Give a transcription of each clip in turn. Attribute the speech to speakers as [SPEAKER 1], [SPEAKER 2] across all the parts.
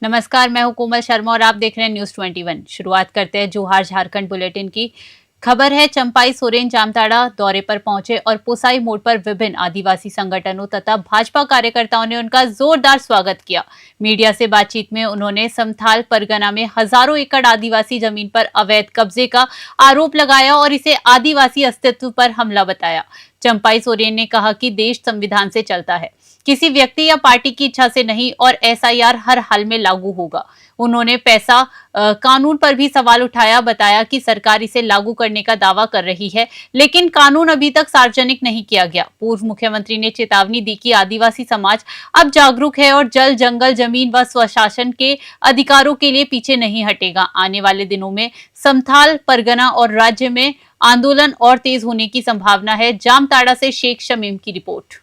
[SPEAKER 1] नमस्कार, मैं हूं कोमल शर्मा और आप देख रहे हैं न्यूज 21। शुरुआत करते हैं जोहार झारखंड बुलेटिन की। खबर है, चंपाई सोरेन जामताड़ा दौरे पर पहुंचे और पुसाई मोड़ पर विभिन्न आदिवासी संगठनों तथा भाजपा कार्यकर्ताओं ने उनका जोरदार स्वागत किया। मीडिया से बातचीत में उन्होंने समथाल परगना में हजारों एकड़ आदिवासी जमीन पर अवैध कब्जे का आरोप लगाया और इसे आदिवासी अस्तित्व पर हमला बताया। चंपाई सोरेन ने कहा कि देश संविधान से चलता है, किसी व्यक्ति या पार्टी की इच्छा से नहीं, और एसआईआर हर हाल में लागू होगा। उन्होंने पैसा कानून पर भी सवाल उठाया, बताया कि सरकार इसे लागू करने का दावा कर रही है, लेकिन कानून अभी तक सार्वजनिक नहीं किया गया। पूर्व मुख्यमंत्री ने चेतावनी दी कि आदिवासी समाज अब जागरूक है और जल, जंगल, जमीन व स्वशासन के अधिकारों के लिए पीछे नहीं हटेगा। आने वाले दिनों में समथाल परगना और राज्य में आंदोलन और तेज होने की संभावना है। जामताड़ा से शेख शमीम की रिपोर्ट।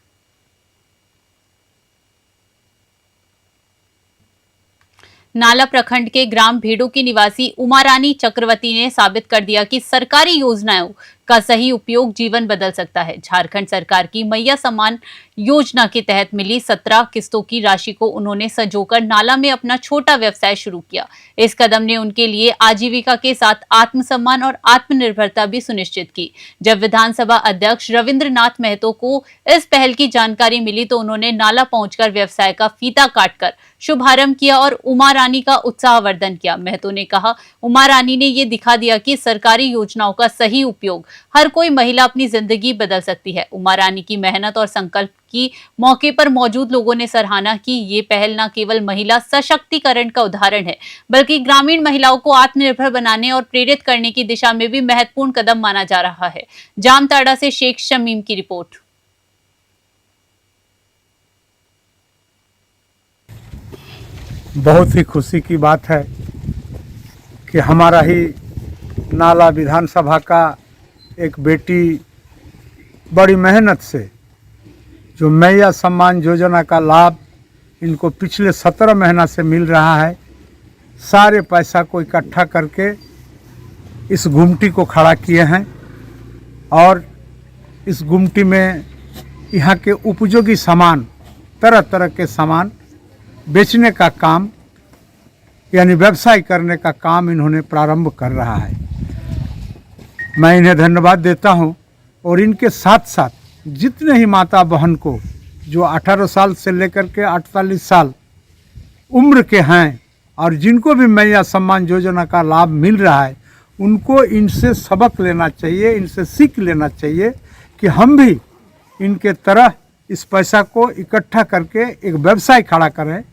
[SPEAKER 1] नाला प्रखंड के ग्राम भेड़ो की निवासी उमारानी चक्रवर्ती ने साबित कर दिया कि सरकारी योजनाओं का सही उपयोग जीवन बदल सकता है। झारखंड सरकार की मैया सम्मान योजना के तहत मिली 17 किस्तों की राशि को उन्होंने संजोकर नाला में अपना छोटा व्यवसाय शुरू किया। इस कदम ने उनके लिए आजीविका के साथ आत्मसम्मान और आत्मनिर्भरता भी सुनिश्चित की। जब विधानसभा अध्यक्ष रविंद्रनाथ महतो को इस पहल की जानकारी मिली तो उन्होंने नाला पहुंचकर व्यवसाय का फीता काटकर शुभारंभ किया और उमा रानी का उत्साहवर्धन किया। महतो ने कहा, उमा रानी ने ये दिखा दिया कि सरकारी योजनाओं का सही उपयोग हर कोई महिला अपनी जिंदगी बदल सकती है। उमा रानी की मेहनत और संकल्प की मौके पर मौजूद लोगों ने सराहना की। ये पहल न केवल महिला सशक्तिकरण का उदाहरण है, बल्कि ग्रामीण महिलाओं को आत्मनिर्भर बनाने और प्रेरित करने की दिशा में भी महत्वपूर्ण कदम माना जा रहा है। जामताड़ा से शेख शमीम की रिपोर्ट।
[SPEAKER 2] बहुत ही खुशी की बात है कि हमारा ही नाला विधानसभा का एक बेटी बड़ी मेहनत से जो मैया सम्मान योजना का लाभ इनको पिछले 17 महीना से मिल रहा है, सारे पैसा को इकट्ठा करके इस गुमटी को खड़ा किए हैं और इस गुमटी में यहाँ के उपयोगी सामान, तरह तरह के सामान बेचने का काम यानी व्यवसाय करने का काम इन्होंने प्रारंभ कर रहा है। मैं इन्हें धन्यवाद देता हूं और इनके साथ साथ जितने ही माता बहन को जो 18 साल से लेकर के 48 साल उम्र के हैं और जिनको भी मैया सम्मान योजना का लाभ मिल रहा है, उनको इनसे सबक लेना चाहिए, इनसे सीख लेना चाहिए कि हम भी इनके तरह इस पैसा को इकट्ठा करके एक व्यवसाय खड़ा करें।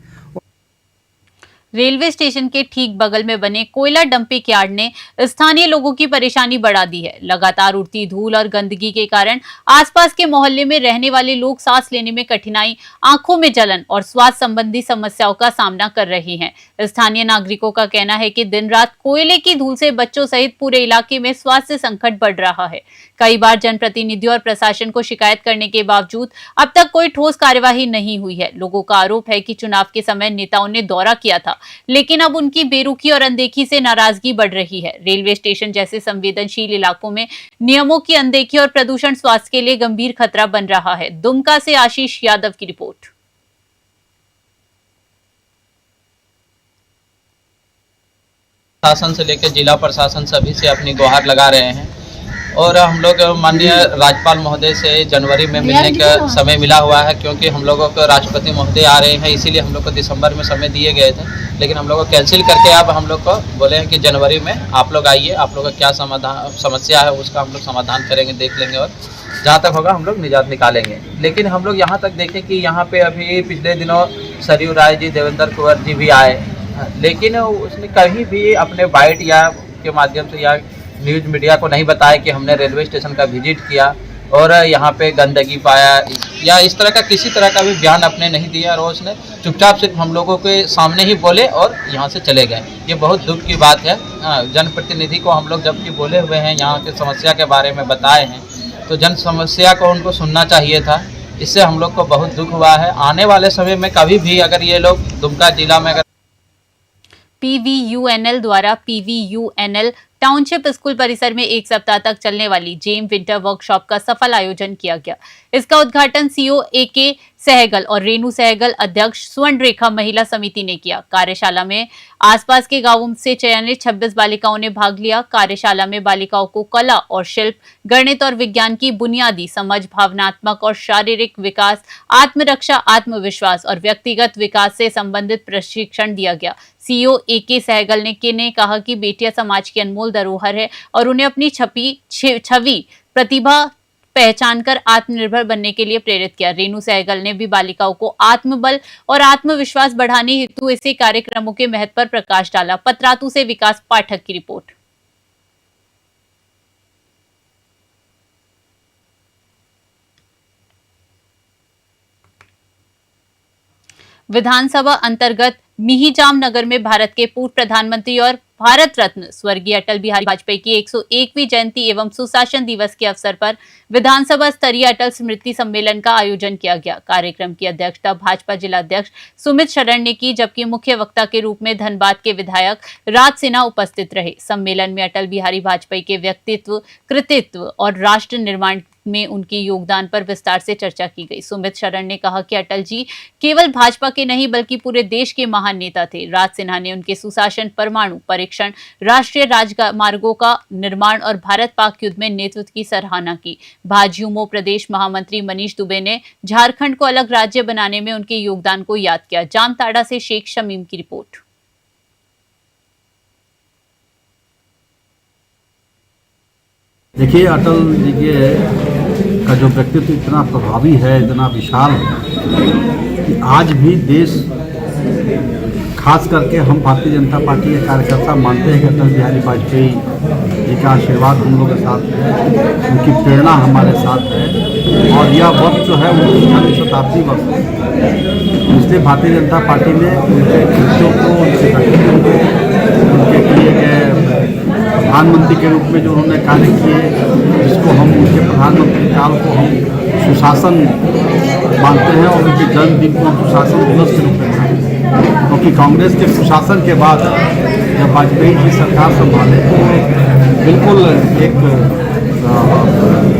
[SPEAKER 1] रेलवे स्टेशन के ठीक बगल में बने कोयला डंपिंग यार्ड ने स्थानीय लोगों की परेशानी बढ़ा दी है। लगातार उड़ती धूल और गंदगी के कारण आसपास के मोहल्ले में रहने वाले लोग सांस लेने में कठिनाई, आंखों में जलन और स्वास्थ्य संबंधी समस्याओं का सामना कर रहे हैं। स्थानीय नागरिकों का कहना है कि दिन रात कोयले की धूल से बच्चों सहित पूरे इलाके में स्वास्थ्य संकट बढ़ रहा है। कई बार जनप्रतिनिधियों और प्रशासन को शिकायत करने के बावजूद अब तक कोई ठोस कार्यवाही नहीं हुई है। लोगों का आरोप है कि चुनाव के समय नेताओं ने दौरा किया था, लेकिन अब उनकी बेरुखी और अनदेखी से नाराजगी बढ़ रही है। रेलवे स्टेशन जैसे संवेदनशील इलाकों में नियमों की अनदेखी और प्रदूषण स्वास्थ्य के लिए गंभीर खतरा बन रहा है। दुमका से आशीष यादव की रिपोर्ट।
[SPEAKER 3] शासन से लेकर जिला प्रशासन सभी से अपनी गुहार लगा रहे हैं और हम लोग माननीय राज्यपाल महोदय से जनवरी में मिलने का समय मिला हुआ है, क्योंकि हम लोगों को राष्ट्रपति महोदय आ रहे हैं, इसीलिए हम लोग को दिसंबर में समय दिए गए थे, लेकिन हम लोग को कैंसिल करके अब हम लोग को बोले हैं कि जनवरी में आप लोग आइए, आप लोग का क्या समस्या है उसका हम लोग समाधान करेंगे, देख लेंगे और जहाँ तक होगा हम लोग निजात निकालेंगे। लेकिन हम लोग यहाँ तक देखें कि यहाँ पे अभी पिछले दिनों सरयू राय जी, देवेंद्र कुंवर जी भी आए, लेकिन उसने कहीं भी अपने बाइट या के माध्यम से या न्यूज़ मीडिया को नहीं बताया कि हमने रेलवे स्टेशन का विजिट किया और यहाँ पे गंदगी पाया या इस तरह का किसी तरह का भी बयान अपने नहीं दिया, और उसने चुपचाप सिर्फ हम लोगों के सामने ही बोले और यहाँ से चले गए। ये बहुत दुख की बात है। जनप्रतिनिधि को हम लोग जबकि बोले हुए हैं, यहाँ के समस्या के बारे में बताए हैं, तो जन समस्या को उनको सुनना चाहिए था। इससे हम लोग को बहुत दुख हुआ है। आने वाले समय में कभी भी अगर ये लोग दुमका जिला में
[SPEAKER 1] PVUNL द्वारा PVUNL टाउनशिप स्कूल परिसर में 1 सप्ताह तक चलने वाली जेम विंटर वर्कशॉप का सफल आयोजन किया गया। इसका उद्घाटन CO AK सहगल और रेणु सहगल अध्यक्ष स्वर्ण रेखा महिला समिति ने किया। कार्यशाला में आसपास के गांवों से चयनित 26 बालिकाओं ने भाग लिया। कार्यशाला में बालिकाओं को कला और शिल्प, गणित और विज्ञान की बुनियादी समझ, भावनात्मक और शारीरिक विकास, आत्मरक्षा, आत्मविश्वास और व्यक्तिगत विकास से संबंधित प्रशिक्षण दिया गया। सीईओ AK सहगल ने कहा कि बेटियां समाज की अनमोल धरोहर है और उन्हें अपनी छवि प्रतिभा पहचान कर आत्मनिर्भर बनने के लिए प्रेरित किया। रेणु सहगल ने भी बालिकाओं को आत्मबल और आत्मविश्वास बढ़ाने हेतु ऐसे कार्यक्रमों के महत्व पर प्रकाश डाला। पतरातू से विकास पाठक की रिपोर्ट। विधानसभा अंतर्गत मिहिजाम नगर में भारत के पूर्व प्रधानमंत्री और भारत रत्न स्वर्गीय अटल बिहारी वाजपेयी की 101वीं जयंती एवं सुशासन दिवस के अवसर पर विधानसभा स्तरीय अटल स्मृति सम्मेलन का आयोजन किया गया। कार्यक्रम की अध्यक्षता भाजपा जिला अध्यक्ष सुमित शरण ने की, जबकि मुख्य वक्ता के रूप में धनबाद के विधायक राज सिन्हा उपस्थित रहे। सम्मेलन में अटल बिहारी वाजपेयी के व्यक्तित्व, कृतित्व और राष्ट्र निर्माण में उनके योगदान पर विस्तार से चर्चा की गई। सुमित शरण ने कहा कि अटल जी केवल भाजपा के नहीं बल्कि पूरे देश के महान नेता थे। राज सिन्हा ने उनके सुशासन, परमाणु परीक्षण, राष्ट्रीय राजमार्गों का निर्माण और भारत पाक युद्ध में नेतृत्व की सराहना की। भाजयुमो प्रदेश महामंत्री मनीष दुबे ने झारखंड को अलग राज्य बनाने में उनके योगदान को याद किया। जामताड़ा से शेख शमीम की रिपोर्ट।
[SPEAKER 4] देखिए, अटल जी का जो व्यक्तित्व इतना प्रभावी है, इतना विशाल है कि आज भी देश, खास करके हम भारतीय जनता पार्टी के कार्यकर्ता मानते हैं कि अटल बिहारी वाजपेयी जी का आशीर्वाद हम लोगों के साथ है, उनकी प्रेरणा हमारे साथ है और यह वक्त जो है वो 19वीं शताब्दी वक्त है। इसलिए भारतीय जनता पार्टी ने उनके कृत्यों को, उनके व्यक्तित्व को, उनके किए गए प्रधानमंत्री के रूप में जो उन्होंने कार्य किए, जिसको हम उनके प्रधानमंत्री काल को हम सुशासन मानते हैं और उनके जन्मदिन को हम सुशासन दिवस के रूप में मानते हैं। क्योंकि कांग्रेस के सुशासन के बाद जब वाजपेयी जी सरकार संभाले तो बिल्कुल एक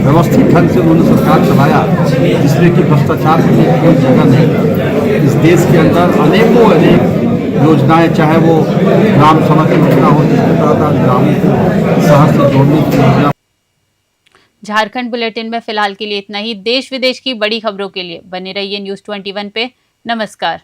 [SPEAKER 4] व्यवस्थित ढंग से उन्होंने सरकार चलाया, जिसमें कि भ्रष्टाचार के लिए कोई जगह नहीं। इस देश के अंदर अनेकों योजनाएं, चाहे वो ग्राम सड़क योजना हो जिसके तहत आज ग्रामों को शहर से जोड़ने की योजना।
[SPEAKER 1] झारखंड बुलेटिन में फिलहाल के लिए इतना ही। देश विदेश की बड़ी खबरों के लिए बने रहिए News 21 पे। नमस्कार।